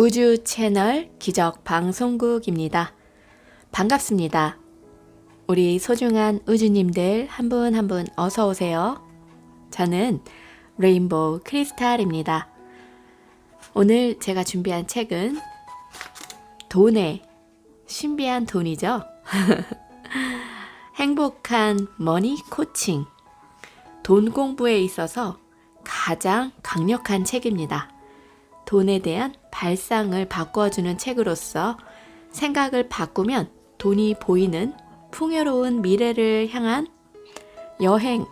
우주 채널 기적 방송국입니다. 반갑습니다. 우리 소중한 우주님들 한 분 한 분 어서 오세요. 저는 레인보우 크리스탈입니다. 오늘 제가 준비한 책은 돈의 신비한 돈이죠. 행복한 머니 코칭. 돈 공부에 있어서 가장 강력한 책입니다. 돈에 대한 발상을 바꿔주는 책으로서 생각을 바꾸면 돈이 보이는 풍요로운 미래를 향한 여행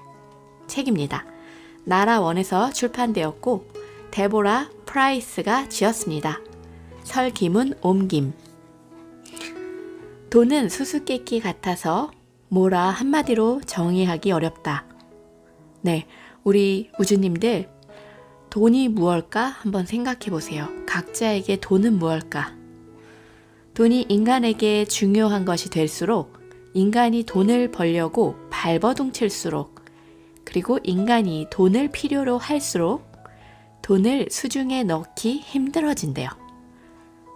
책입니다. 나라원에서 출판되었고 데보라 프라이스가 지었습니다. 설기문 옮김. 돈은 수수께끼 같아서 뭐라 한마디로 정의하기 어렵다. 네, 우리 우주님들 돈이 무엇일까 한번 생각해 보세요. 각자에게 돈은 무엇일까? 돈이 인간에게 중요한 것이 될수록 인간이 돈을 벌려고 발버둥칠수록 그리고 인간이 돈을 필요로 할수록 돈을 수중에 넣기 힘들어진대요.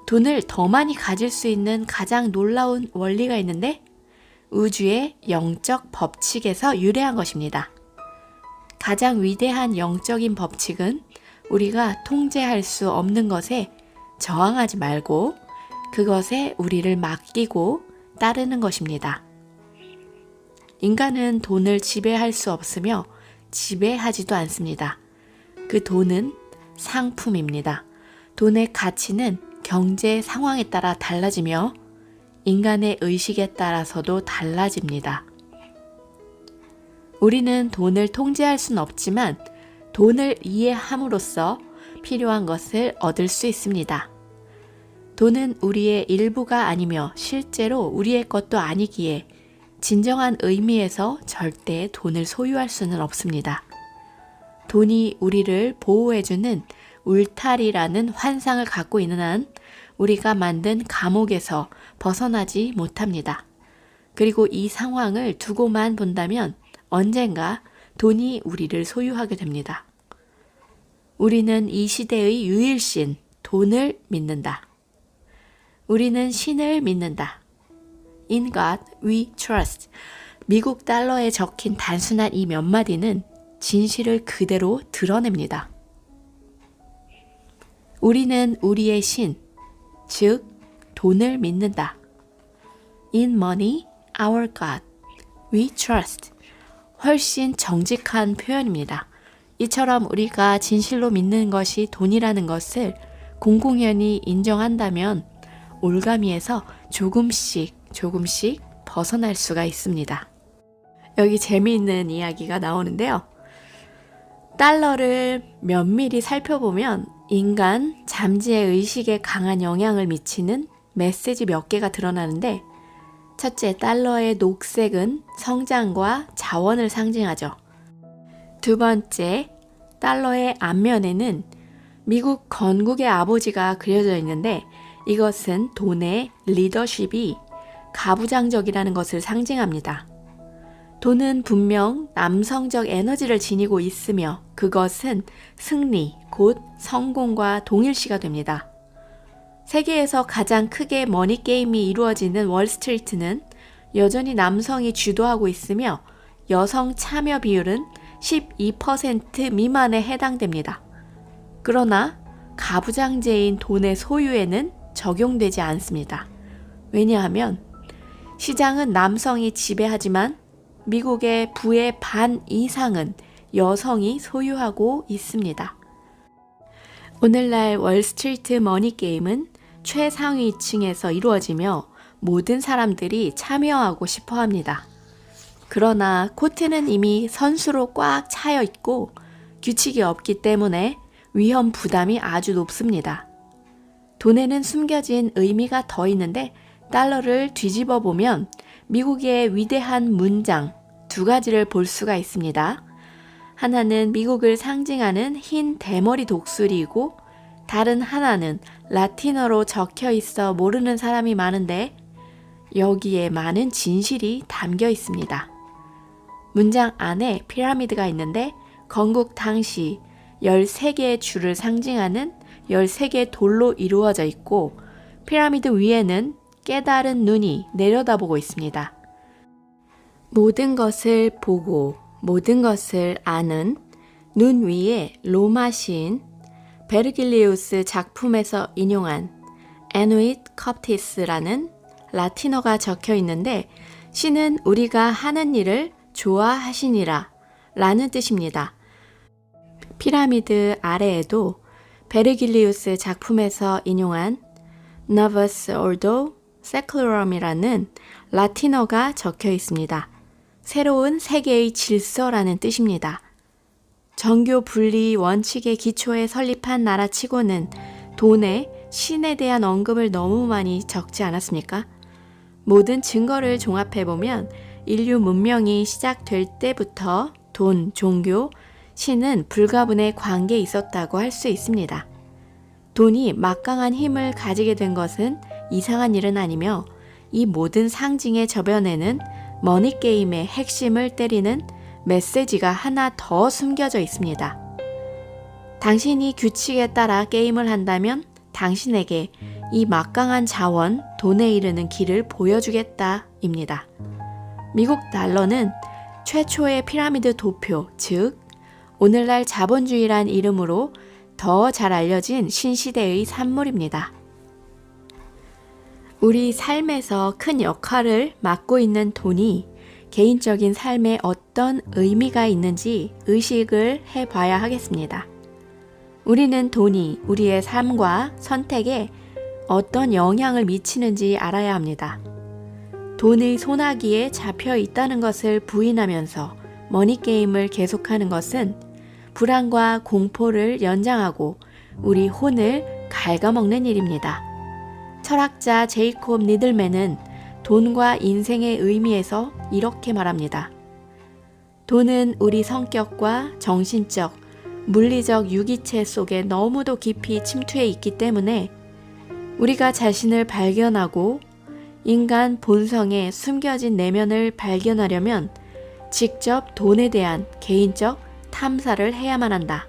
돈을 더 많이 가질 수 있는 가장 놀라운 원리가 있는데 우주의 영적 법칙에서 유래한 것입니다. 가장 위대한 영적인 법칙은 우리가 통제할 수 없는 것에 저항하지 말고 그것에 우리를 맡기고 따르는 것입니다. 인간은 돈을 지배할 수 없으며 지배하지도 않습니다. 그 돈은 상품입니다. 돈의 가치는 경제 상황에 따라 달라지며 인간의 의식에 따라서도 달라집니다. 우리는 돈을 통제할 수는 없지만 돈을 이해함으로써 필요한 것을 얻을 수 있습니다. 돈은 우리의 일부가 아니며 실제로 우리의 것도 아니기에 진정한 의미에서 절대 돈을 소유할 수는 없습니다. 돈이 우리를 보호해주는 울타리라는 환상을 갖고 있는 한 우리가 만든 감옥에서 벗어나지 못합니다. 그리고 이 상황을 두고만 본다면 언젠가 돈이 우리를 소유하게 됩니다. 우리는 이 시대의 유일신, 돈을 믿는다. 우리는 신을 믿는다. In God we trust. 미국 달러에 적힌 단순한 이 몇 마디는 진실을 그대로 드러냅니다. 우리는 우리의 신, 즉 돈을 믿는다. In money, our God, we trust. 훨씬 정직한 표현입니다. 이처럼 우리가 진실로 믿는 것이 돈이라는 것을 공공연히 인정한다면 올가미에서 조금씩 벗어날 수가 있습니다. 여기 재미있는 이야기가 나오는데요. 달러를 면밀히 살펴보면 인간 잠재의 의식에 강한 영향을 미치는 메시지 몇 개가 드러나는데 첫째, 달러의 녹색은 성장과 자원을 상징하죠. 두 번째, 달러의 앞면에는 미국 건국의 아버지가 그려져 있는데 이것은 돈의 리더십이 가부장적이라는 것을 상징합니다. 돈은 분명 남성적 에너지를 지니고 있으며 그것은 승리, 곧 성공과 동일시가 됩니다. 세계에서 가장 크게 머니게임이 이루어지는 월스트리트는 여전히 남성이 주도하고 있으며 여성 참여 비율은 12% 미만에 해당됩니다. 그러나 가부장제인 돈의 소유에는 적용되지 않습니다. 왜냐하면 시장은 남성이 지배하지만 미국의 부의 반 이상은 여성이 소유하고 있습니다. 오늘날 월스트리트 머니게임은 최상위층에서 이루어지며 모든 사람들이 참여하고 싶어 합니다. 그러나 코트는 이미 선수로 꽉 차여 있고 규칙이 없기 때문에 위험 부담이 아주 높습니다. 돈에는 숨겨진 의미가 더 있는데 달러를 뒤집어 보면 미국의 위대한 문장 두 가지를 볼 수가 있습니다. 하나는 미국을 상징하는 흰 대머리 독수리이고 다른 하나는 라틴어로 적혀 있어 모르는 사람이 많은데 여기에 많은 진실이 담겨 있습니다. 문장 안에 피라미드가 있는데 건국 당시 13개의 주를 상징하는 13개의 돌로 이루어져 있고 피라미드 위에는 깨달은 눈이 내려다보고 있습니다. 모든 것을 보고 모든 것을 아는 눈 위에 로마 시인 베르길리우스 작품에서 인용한 에누잇 컵티스라는 라틴어가 적혀 있는데 시는 우리가 하는 일을 좋아하시니라 라는 뜻입니다. 피라미드 아래에도 베르길리우스 작품에서 인용한 Novus Ordo Seculorum이라는 라틴어가 적혀 있습니다. 새로운 세계의 질서라는 뜻입니다. 정교 분리 원칙의 기초에 설립한 나라치고는 돈에 신에 대한 언급을 너무 많이 적지 않았습니까? 모든 증거를 종합해보면 인류 문명이 시작될 때부터 돈, 종교, 신은 불가분의 관계에 있었다고 할 수 있습니다. 돈이 막강한 힘을 가지게 된 것은 이상한 일은 아니며 이 모든 상징의 저변에는 머니게임의 핵심을 때리는 메시지가 하나 더 숨겨져 있습니다. 당신이 규칙에 따라 게임을 한다면 당신에게 이 막강한 자원, 돈에 이르는 길을 보여주겠다입니다. 미국 달러는 최초의 피라미드 도표, 즉 오늘날 자본주의란 이름으로 더 잘 알려진 신시대의 산물입니다. 우리 삶에서 큰 역할을 맡고 있는 돈이 개인적인 삶에 어떤 의미가 있는지 의식을 해봐야 하겠습니다. 우리는 돈이 우리의 삶과 선택에 어떤 영향을 미치는지 알아야 합니다. 돈의 소나기에 잡혀 있다는 것을 부인하면서 머니게임을 계속하는 것은 불안과 공포를 연장하고 우리 혼을 갉아먹는 일입니다. 철학자 제이콥 니들맨은 돈과 인생의 의미에서 이렇게 말합니다. 돈은 우리 성격과 정신적, 물리적 유기체 속에 너무도 깊이 침투해 있기 때문에 우리가 자신을 발견하고 인간 본성의 숨겨진 내면을 발견하려면 직접 돈에 대한 개인적 탐사를 해야만 한다.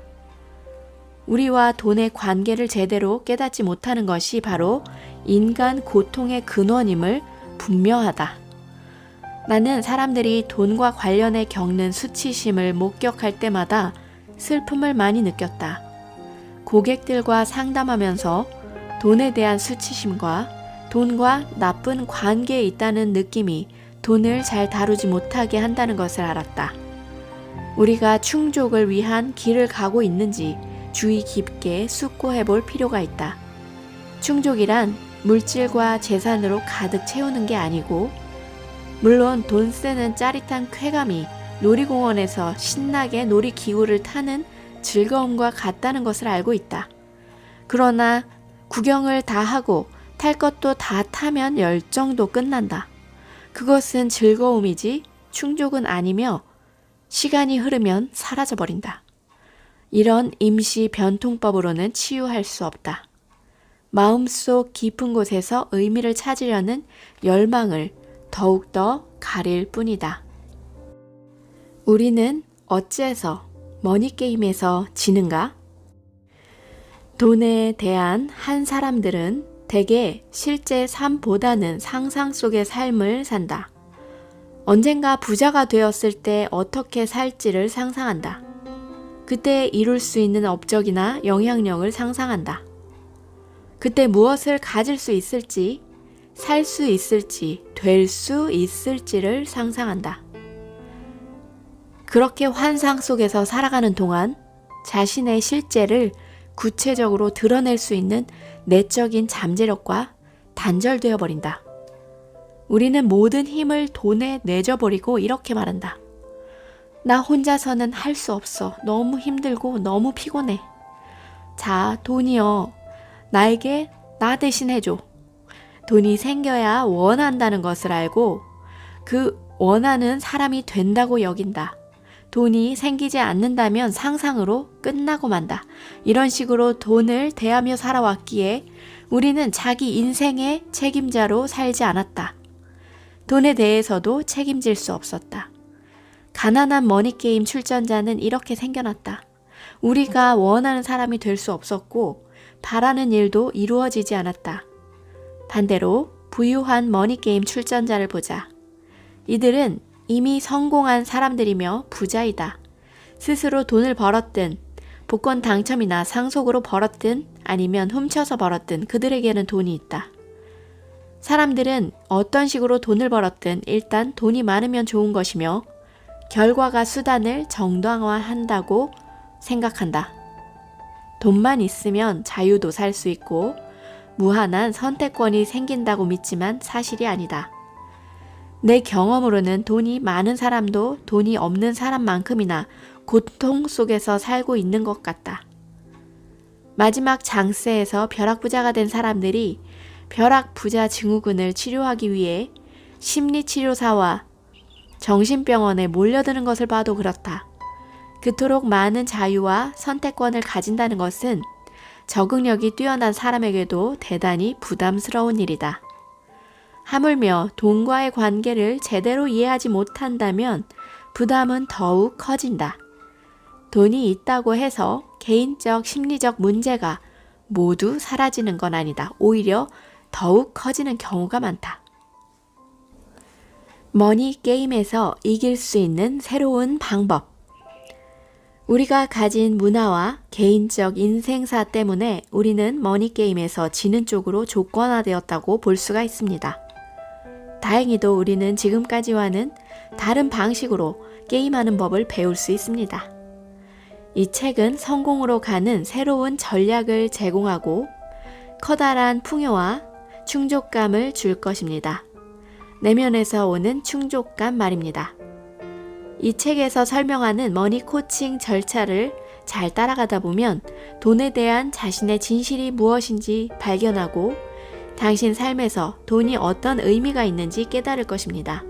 우리와 돈의 관계를 제대로 깨닫지 못하는 것이 바로 인간 고통의 근원임을 분명하다. 나는 사람들이 돈과 관련해 겪는 수치심을 목격할 때마다 슬픔을 많이 느꼈다. 고객들과 상담하면서 돈에 대한 수치심과 돈과 나쁜 관계에 있다는 느낌이 돈을 잘 다루지 못하게 한다는 것을 알았다. 우리가 충족을 위한 길을 가고 있는지 주의 깊게 숙고해 볼 필요가 있다. 충족이란 물질과 재산으로 가득 채우는 게 아니고, 물론 돈 쓰는 짜릿한 쾌감이 놀이공원에서 신나게 놀이기구를 타는 즐거움과 같다는 것을 알고 있다. 그러나 구경을 다 하고 탈 것도 다 타면 열정도 끝난다. 그것은 즐거움이지 충족은 아니며 시간이 흐르면 사라져버린다. 이런 임시 변통법으로는 치유할 수 없다. 마음속 깊은 곳에서 의미를 찾으려는 열망을 더욱더 가릴 뿐이다. 우리는 어째서 머니게임에서 지는가? 돈에 대한 한 사람들은 대개 실제 삶보다는 상상 속의 삶을 산다. 언젠가 부자가 되었을 때 어떻게 살지를 상상한다. 그때 이룰 수 있는 업적이나 영향력을 상상한다. 그때 무엇을 가질 수 있을지, 살 수 있을지, 될 수 있을지를 상상한다. 그렇게 환상 속에서 살아가는 동안 자신의 실제를 구체적으로 드러낼 수 있는 내적인 잠재력과 단절되어 버린다. 우리는 모든 힘을 돈에 내줘버리고 이렇게 말한다. 나 혼자서는 할 수 없어. 너무 힘들고 너무 피곤해. 자, 돈이여. 나에게 나 대신 해줘. 돈이 생겨야 원한다는 것을 알고 그 원하는 사람이 된다고 여긴다. 돈이 생기지 않는다면 상상으로 끝나고 만다. 이런 식으로 돈을 대하며 살아왔기에 우리는 자기 인생의 책임자로 살지 않았다. 돈에 대해서도 책임질 수 없었다. 가난한 머니게임 출전자는 이렇게 생겨났다. 우리가 원하는 사람이 될 수 없었고 바라는 일도 이루어지지 않았다. 반대로 부유한 머니게임 출전자를 보자. 이들은 이미 성공한 사람들이며 부자이다. 스스로 돈을 벌었든 복권 당첨이나 상속으로 벌었든 아니면 훔쳐서 벌었든 그들에게는 돈이 있다. 사람들은 어떤 식으로 돈을 벌었든 일단 돈이 많으면 좋은 것이며 결과가 수단을 정당화한다고 생각한다. 돈만 있으면 자유도 살 수 있고 무한한 선택권이 생긴다고 믿지만 사실이 아니다. 내 경험으로는 돈이 많은 사람도 돈이 없는 사람만큼이나 고통 속에서 살고 있는 것 같다. 마지막 장세에서 벼락부자가 된 사람들이 벼락부자 증후군을 치료하기 위해 심리치료사와 정신병원에 몰려드는 것을 봐도 그렇다. 그토록 많은 자유와 선택권을 가진다는 것은 적응력이 뛰어난 사람에게도 대단히 부담스러운 일이다. 하물며 돈과의 관계를 제대로 이해하지 못한다면 부담은 더욱 커진다. 돈이 있다고 해서 개인적 심리적 문제가 모두 사라지는 건 아니다. 오히려 더욱 커지는 경우가 많다. 머니 게임에서 이길 수 있는 새로운 방법. 우리가 가진 문화와 개인적 인생사 때문에 우리는 머니 게임에서 지는 쪽으로 조건화되었다고 볼 수가 있습니다. 다행히도 우리는 지금까지와는 다른 방식으로 게임하는 법을 배울 수 있습니다. 이 책은 성공으로 가는 새로운 전략을 제공하고 커다란 풍요와 충족감을 줄 것입니다. 내면에서 오는 충족감 말입니다. 이 책에서 설명하는 머니 코칭 절차를 잘 따라가다 보면 돈에 대한 자신의 진실이 무엇인지 발견하고 당신 삶에서 돈이 어떤 의미가 있는지 깨달을 것입니다.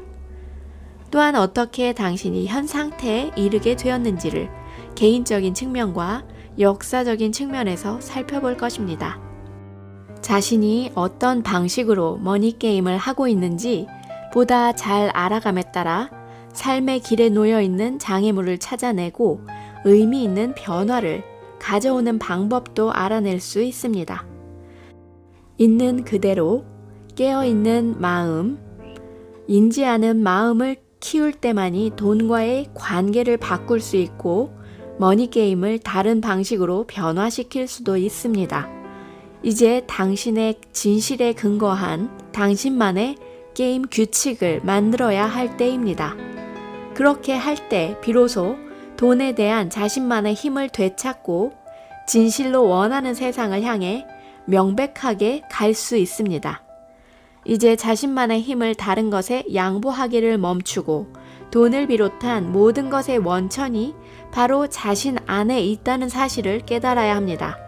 또한 어떻게 당신이 현 상태에 이르게 되었는지를 개인적인 측면과 역사적인 측면에서 살펴볼 것입니다. 자신이 어떤 방식으로 머니게임을 하고 있는지 보다 잘 알아감에 따라 삶의 길에 놓여 있는 장애물을 찾아내고 의미 있는 변화를 가져오는 방법도 알아낼 수 있습니다. 있는 그대로 깨어있는 마음, 인지하는 마음을 키울 때만이 돈과의 관계를 바꿀 수 있고 머니게임을 다른 방식으로 변화시킬 수도 있습니다. 이제 당신의 진실에 근거한 당신만의 게임 규칙을 만들어야 할 때입니다. 그렇게 할 때 비로소 돈에 대한 자신만의 힘을 되찾고 진실로 원하는 세상을 향해 명백하게 갈 수 있습니다. 이제 자신만의 힘을 다른 것에 양보하기를 멈추고 돈을 비롯한 모든 것의 원천이 바로 자신 안에 있다는 사실을 깨달아야 합니다.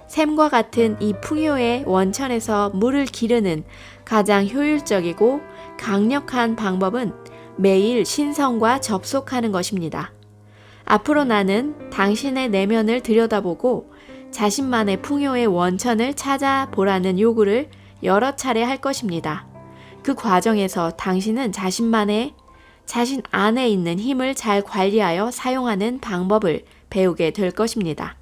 샘과 같은 이 풍요의 원천에서 물을 기르는 가장 효율적이고 강력한 방법은 매일 신성과 접속하는 것입니다. 앞으로 나는 당신의 내면을 들여다보고 자신만의 풍요의 원천을 찾아보라는 요구를 여러 차례 할 것입니다. 그 과정에서 당신은 자신 안에 있는 힘을 잘 관리하여 사용하는 방법을 배우게 될 것입니다.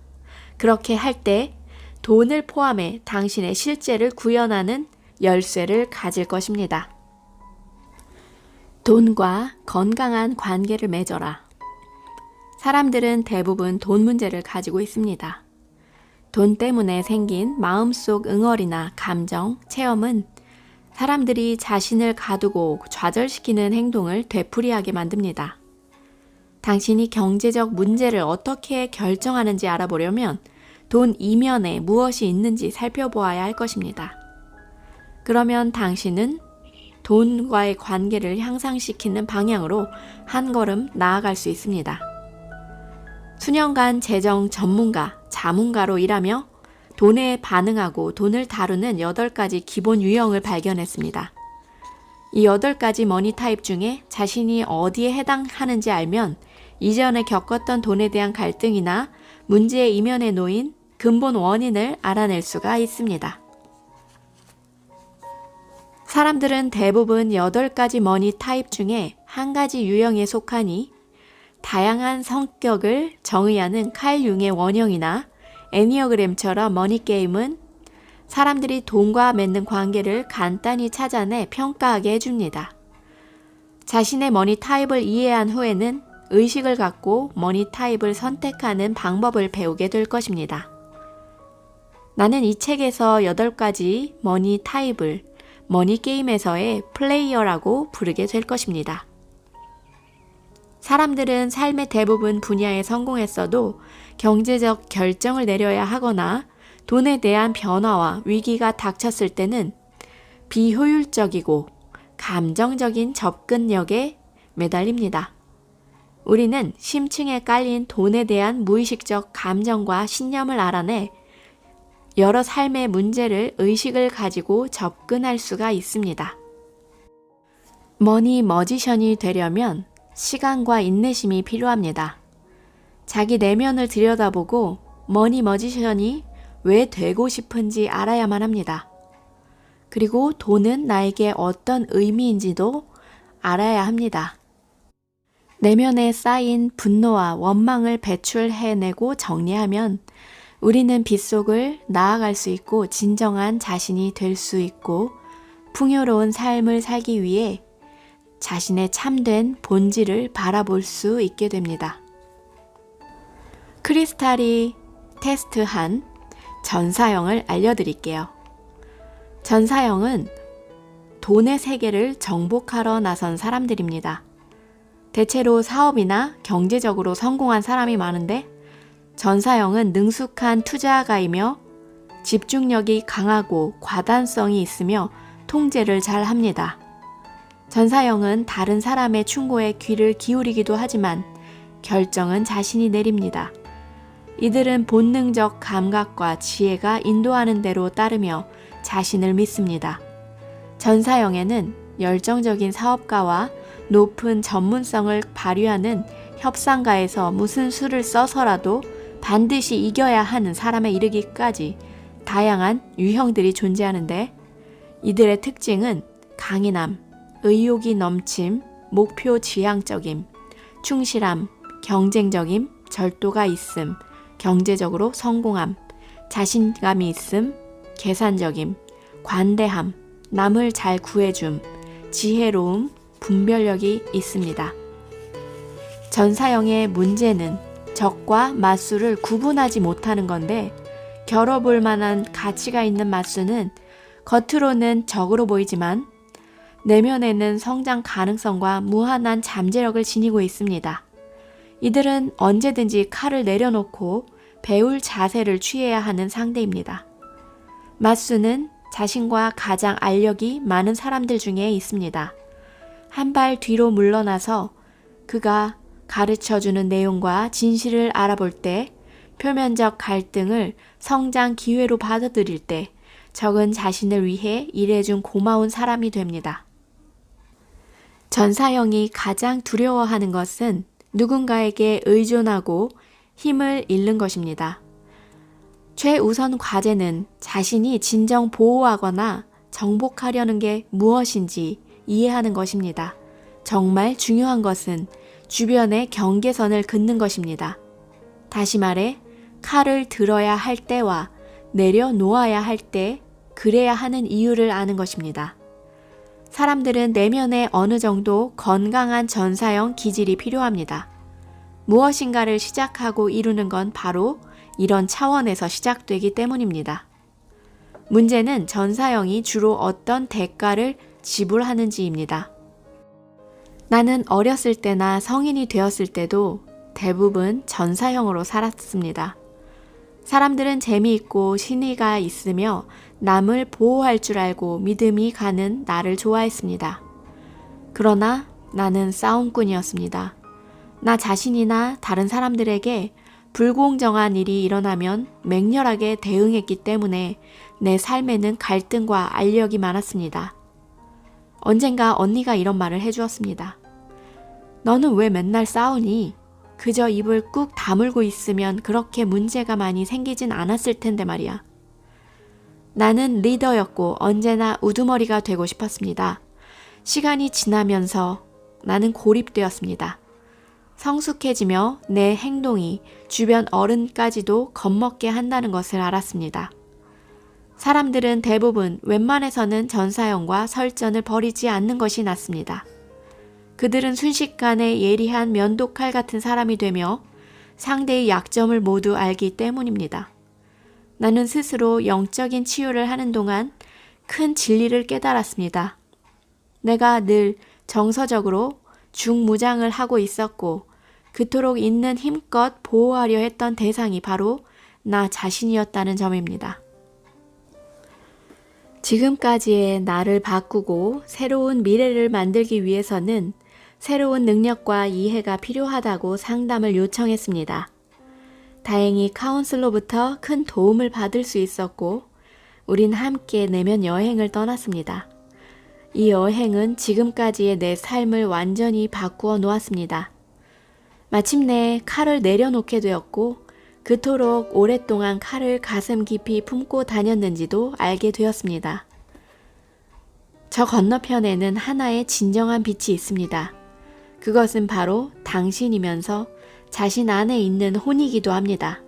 그렇게 할 때 돈을 포함해 당신의 실제를 구현하는 열쇠를 가질 것입니다. 돈과 건강한 관계를 맺어라. 사람들은 대부분 돈 문제를 가지고 있습니다. 돈 때문에 생긴 마음속 응어리나 감정, 체험은 사람들이 자신을 가두고 좌절시키는 행동을 되풀이하게 만듭니다. 당신이 경제적 문제를 어떻게 결정하는지 알아보려면 돈 이면에 무엇이 있는지 살펴보아야 할 것입니다. 그러면 당신은 돈과의 관계를 향상시키는 방향으로 한 걸음 나아갈 수 있습니다. 수년간 재정 전문가, 자문가로 일하며 돈에 반응하고 돈을 다루는 8가지 기본 유형을 발견했습니다. 이 8가지 머니 타입 중에 자신이 어디에 해당하는지 알면 이전에 겪었던 돈에 대한 갈등이나 문제의 이면에 놓인 근본 원인을 알아낼 수가 있습니다. 사람들은 대부분 8가지 머니 타입 중에 한 가지 유형에 속하니 다양한 성격을 정의하는 칼 융의 원형이나 애니어그램처럼 머니게임은 사람들이 돈과 맺는 관계를 간단히 찾아내 평가하게 해줍니다. 자신의 머니 타입을 이해한 후에는 의식을 갖고 머니 타입을 선택하는 방법을 배우게 될 것입니다. 나는 이 책에서 8가지 머니 타입을 머니게임에서의 플레이어라고 부르게 될 것입니다. 사람들은 삶의 대부분 분야에 성공했어도 경제적 결정을 내려야 하거나 돈에 대한 변화와 위기가 닥쳤을 때는 비효율적이고 감정적인 접근력에 매달립니다. 우리는 심층에 깔린 돈에 대한 무의식적 감정과 신념을 알아내 여러 삶의 문제를 의식을 가지고 접근할 수가 있습니다. 머니 머지션이 되려면 시간과 인내심이 필요합니다. 자기 내면을 들여다보고 머니 머지션이 왜 되고 싶은지 알아야만 합니다. 그리고 돈은 나에게 어떤 의미인지도 알아야 합니다. 내면에 쌓인 분노와 원망을 배출해내고 정리하면 우리는 빗속을 나아갈 수 있고 진정한 자신이 될 수 있고 풍요로운 삶을 살기 위해 자신의 참된 본질을 바라볼 수 있게 됩니다. 크리스탈이 테스트한 전사형을 알려드릴게요. 전사형은 돈의 세계를 정복하러 나선 사람들입니다. 대체로 사업이나 경제적으로 성공한 사람이 많은데 전사형은 능숙한 투자가이며 집중력이 강하고 과단성이 있으며 통제를 잘 합니다. 전사형은 다른 사람의 충고에 귀를 기울이기도 하지만 결정은 자신이 내립니다. 이들은 본능적 감각과 지혜가 인도하는 대로 따르며 자신을 믿습니다. 전사형에는 열정적인 사업가와 높은 전문성을 발휘하는 협상가에서 무슨 수를 써서라도 반드시 이겨야 하는 사람에 이르기까지 다양한 유형들이 존재하는데 이들의 특징은 강인함, 의욕이 넘침, 목표 지향적임, 충실함, 경쟁적임, 절도가 있음, 경제적으로 성공함, 자신감이 있음, 계산적임, 관대함, 남을 잘 구해줌, 지혜로움, 분별력이 있습니다. 전사형의 문제는 적과 맞수를 구분하지 못하는 건데 겨뤄볼 만한 가치가 있는 맞수는 겉으로는 적으로 보이지만 내면에는 성장 가능성과 무한한 잠재력을 지니고 있습니다. 이들은 언제든지 칼을 내려놓고 배울 자세를 취해야 하는 상대입니다. 맞수는 자신과 가장 알력이 많은 사람들 중에 있습니다. 한 발 뒤로 물러나서 그가 가르쳐주는 내용과 진실을 알아볼 때, 표면적 갈등을 성장 기회로 받아들일 때 적은 자신을 위해 일해준 고마운 사람이 됩니다. 전사형이 가장 두려워하는 것은 누군가에게 의존하고 힘을 잃는 것입니다. 최우선 과제는 자신이 진정 보호하거나 정복하려는 게 무엇인지 이해하는 것입니다. 정말 중요한 것은 주변의 경계선을 긋는 것입니다. 다시 말해 칼을 들어야 할 때와 내려놓아야 할 때 그래야 하는 이유를 아는 것입니다. 사람들은 내면에 어느 정도 건강한 전사형 기질이 필요합니다. 무엇인가를 시작하고 이루는 건 바로 이런 차원에서 시작되기 때문입니다. 문제는 전사형이 주로 어떤 대가를 지불하는지입니다. 나는 어렸을 때나 성인이 되었을 때도 대부분 전사형으로 살았습니다. 사람들은 재미있고 신의가 있으며 남을 보호할 줄 알고 믿음이 가는 나를 좋아했습니다. 그러나 나는 싸움꾼이었습니다. 나 자신이나 다른 사람들에게 불공정한 일이 일어나면 맹렬하게 대응했기 때문에 내 삶에는 갈등과 알력이 많았습니다. 언젠가 언니가 이런 말을 해주었습니다. 너는 왜 맨날 싸우니? 그저 입을 꾹 다물고 있으면 그렇게 문제가 많이 생기진 않았을 텐데 말이야. 나는 리더였고 언제나 우두머리가 되고 싶었습니다. 시간이 지나면서 나는 고립되었습니다. 성숙해지며 내 행동이 주변 어른까지도 겁먹게 한다는 것을 알았습니다. 사람들은 대부분 웬만해서는 전사형과 설전을 벌이지 않는 것이 낫습니다. 그들은 순식간에 예리한 면도칼 같은 사람이 되며 상대의 약점을 모두 알기 때문입니다. 나는 스스로 영적인 치유를 하는 동안 큰 진리를 깨달았습니다. 내가 늘 정서적으로 중무장을 하고 있었고 그토록 있는 힘껏 보호하려 했던 대상이 바로 나 자신이었다는 점입니다. 지금까지의 나를 바꾸고 새로운 미래를 만들기 위해서는 새로운 능력과 이해가 필요하다고 상담을 요청했습니다. 다행히 카운슬러부터 큰 도움을 받을 수 있었고 우린 함께 내면 여행을 떠났습니다. 이 여행은 지금까지의 내 삶을 완전히 바꾸어 놓았습니다. 마침내 칼을 내려놓게 되었고 그토록 오랫동안 칼을 가슴 깊이 품고 다녔는지도 알게 되었습니다. 저 건너편에는 하나의 진정한 빛이 있습니다. 그것은 바로 당신이면서 자신 안에 있는 혼이기도 합니다.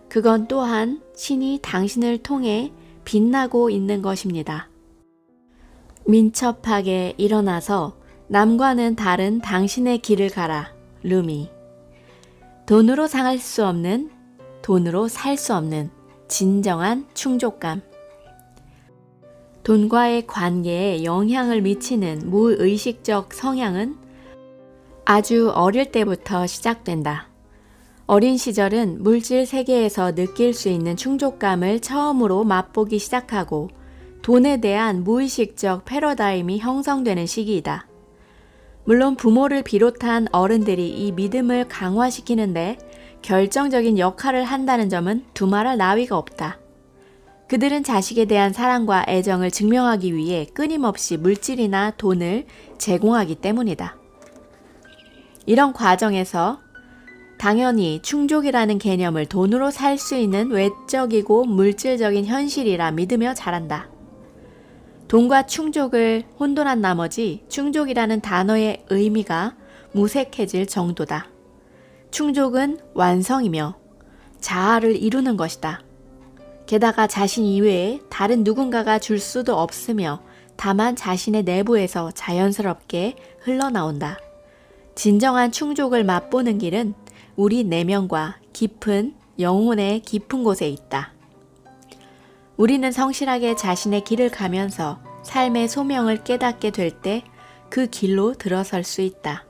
그건 또한 신이 당신을 통해 빛나고 있는 것입니다. 민첩하게 일어나서 남과는 다른 당신의 길을 가라. 루미. 돈으로 상할 수 없는, 돈으로 살 수 없는 진정한 충족감. 돈과의 관계에 영향을 미치는 무의식적 성향은 아주 어릴 때부터 시작된다. 어린 시절은 물질 세계에서 느낄 수 있는 충족감을 처음으로 맛보기 시작하고 돈에 대한 무의식적 패러다임이 형성되는 시기이다. 물론 부모를 비롯한 어른들이 이 믿음을 강화시키는데 결정적인 역할을 한다는 점은 두말할 나위가 없다. 그들은 자식에 대한 사랑과 애정을 증명하기 위해 끊임없이 물질이나 돈을 제공하기 때문이다. 이런 과정에서 당연히 충족이라는 개념을 돈으로 살 수 있는 외적이고 물질적인 현실이라 믿으며 자란다. 돈과 충족을 혼돈한 나머지 충족이라는 단어의 의미가 무색해질 정도다. 충족은 완성이며 자아를 이루는 것이다. 게다가 자신 이외에 다른 누군가가 줄 수도 없으며 다만 자신의 내부에서 자연스럽게 흘러나온다. 진정한 충족을 맛보는 길은 우리 내면과 깊은 영혼의 깊은 곳에 있다. 우리는 성실하게 자신의 길을 가면서 삶의 소명을 깨닫게 될 때 그 길로 들어설 수 있다.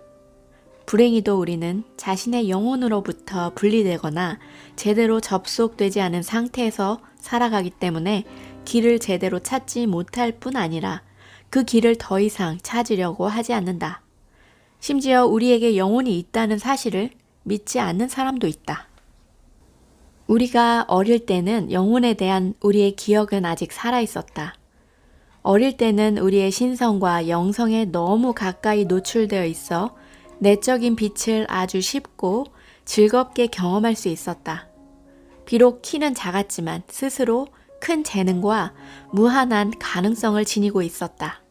불행히도 우리는 자신의 영혼으로부터 분리되거나 제대로 접속되지 않은 상태에서 살아가기 때문에 길을 제대로 찾지 못할 뿐 아니라 그 길을 더 이상 찾으려고 하지 않는다. 심지어 우리에게 영혼이 있다는 사실을 믿지 않는 사람도 있다. 우리가 어릴 때는 영혼에 대한 우리의 기억은 아직 살아있었다. 어릴 때는 우리의 신성과 영성에 너무 가까이 노출되어 있어 내적인 빛을 아주 쉽고 즐겁게 경험할 수 있었다. 비록 키는 작았지만 스스로 큰 재능과 무한한 가능성을 지니고 있었다.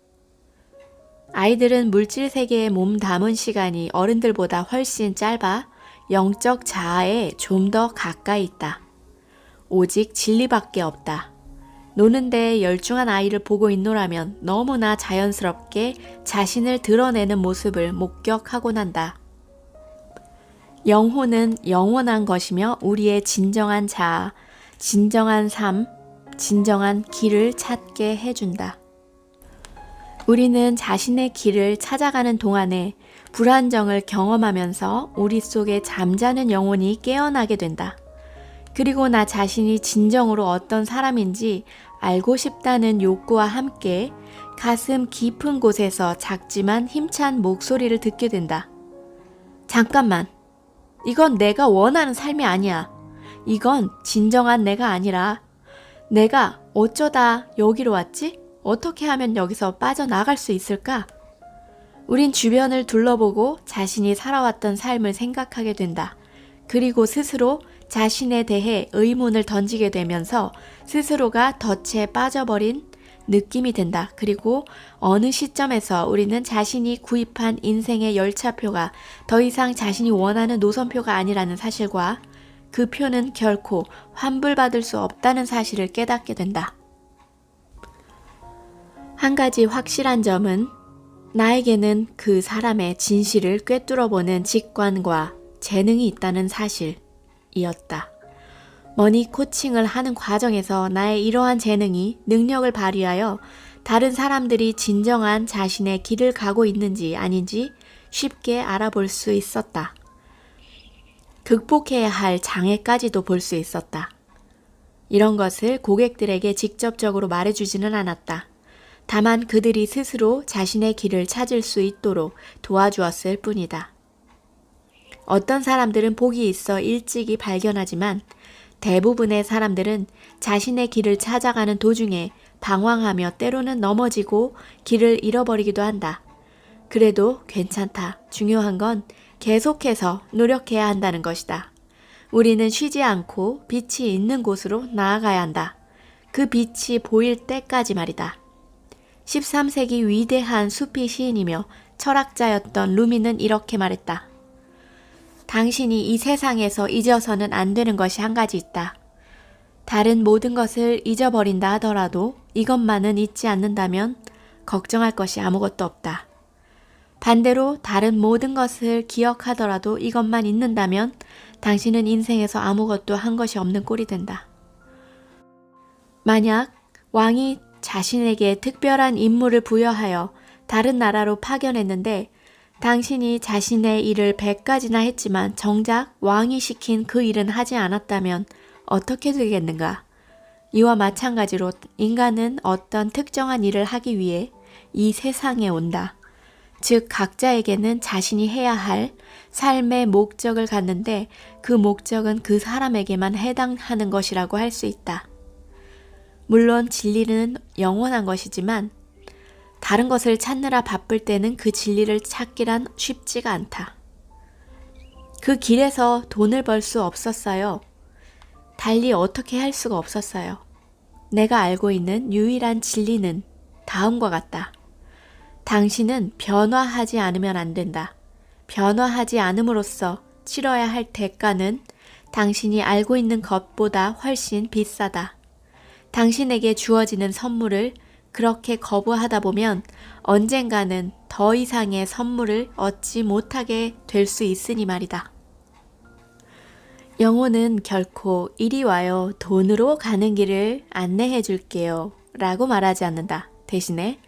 아이들은 물질 세계에 몸 담은 시간이 어른들보다 훨씬 짧아 영적 자아에 좀 더 가까이 있다. 오직 진리밖에 없다. 노는데 열중한 아이를 보고 있노라면 너무나 자연스럽게 자신을 드러내는 모습을 목격하곤 한다. 영혼은 영원한 것이며 우리의 진정한 자아, 진정한 삶, 진정한 길을 찾게 해준다. 우리는 자신의 길을 찾아가는 동안에 불안정을 경험하면서 우리 속에 잠자는 영혼이 깨어나게 된다. 그리고 나 자신이 진정으로 어떤 사람인지 알고 싶다는 욕구와 함께 가슴 깊은 곳에서 작지만 힘찬 목소리를 듣게 된다. 잠깐만, 이건 내가 원하는 삶이 아니야. 이건 진정한 내가 아니라 내가 어쩌다 여기로 왔지? 어떻게 하면 여기서 빠져나갈 수 있을까? 우린 주변을 둘러보고 자신이 살아왔던 삶을 생각하게 된다. 그리고 스스로 자신에 대해 의문을 던지게 되면서 스스로가 덫에 빠져버린 느낌이 든다. 그리고 어느 시점에서 우리는 자신이 구입한 인생의 열차표가 더 이상 자신이 원하는 노선표가 아니라는 사실과 그 표는 결코 환불받을 수 없다는 사실을 깨닫게 된다. 한 가지 확실한 점은 나에게는 그 사람의 진실을 꿰뚫어보는 직관과 재능이 있다는 사실이었다. 머니 코칭을 하는 과정에서 나의 이러한 재능이 능력을 발휘하여 다른 사람들이 진정한 자신의 길을 가고 있는지 아닌지 쉽게 알아볼 수 있었다. 극복해야 할 장애까지도 볼 수 있었다. 이런 것을 고객들에게 직접적으로 말해주지는 않았다. 다만 그들이 스스로 자신의 길을 찾을 수 있도록 도와주었을 뿐이다. 어떤 사람들은 복이 있어 일찍이 발견하지만 대부분의 사람들은 자신의 길을 찾아가는 도중에 방황하며 때로는 넘어지고 길을 잃어버리기도 한다. 그래도 괜찮다. 중요한 건 계속해서 노력해야 한다는 것이다. 우리는 쉬지 않고 빛이 있는 곳으로 나아가야 한다. 그 빛이 보일 때까지 말이다. 13세기 위대한 수피 시인이며 철학자였던 루미는 이렇게 말했다. 당신이 이 세상에서 잊어서는 안 되는 것이 한 가지 있다. 다른 모든 것을 잊어버린다 하더라도 이것만은 잊지 않는다면 걱정할 것이 아무것도 없다. 반대로 다른 모든 것을 기억하더라도 이것만 잊는다면 당신은 인생에서 아무것도 한 것이 없는 꼴이 된다. 만약 왕이 자신에게 특별한 임무를 부여하여 다른 나라로 파견했는데 당신이 자신의 일을 100가지나 했지만 정작 왕이 시킨 그 일은 하지 않았다면 어떻게 되겠는가? 이와 마찬가지로 인간은 어떤 특정한 일을 하기 위해 이 세상에 온다. 즉 각자에게는 자신이 해야 할 삶의 목적을 갖는데 그 목적은 그 사람에게만 해당하는 것이라고 할 수 있다. 물론 진리는 영원한 것이지만 다른 것을 찾느라 바쁠 때는 그 진리를 찾기란 쉽지가 않다. 그 길에서 돈을 벌 수 없었어요. 달리 어떻게 할 수가 없었어요. 내가 알고 있는 유일한 진리는 다음과 같다. 당신은 변화하지 않으면 안 된다. 변화하지 않음으로써 치러야 할 대가는 당신이 알고 있는 것보다 훨씬 비싸다. 당신에게 주어지는 선물을 그렇게 거부하다 보면 언젠가는 더 이상의 선물을 얻지 못하게 될 수 있으니 말이다. 영혼은 결코 이리 와요 돈으로 가는 길을 안내해 줄게요 라고 말하지 않는다. 대신에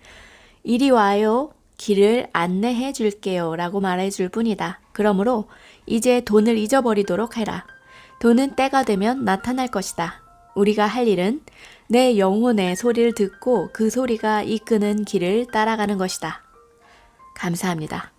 이리 와요 길을 안내해 줄게요 라고 말해줄 뿐이다. 그러므로 이제 돈을 잊어버리도록 해라. 돈은 때가 되면 나타날 것이다. 우리가 할 일은 내 영혼의 소리를 듣고 그 소리가 이끄는 길을 따라가는 것이다. 감사합니다.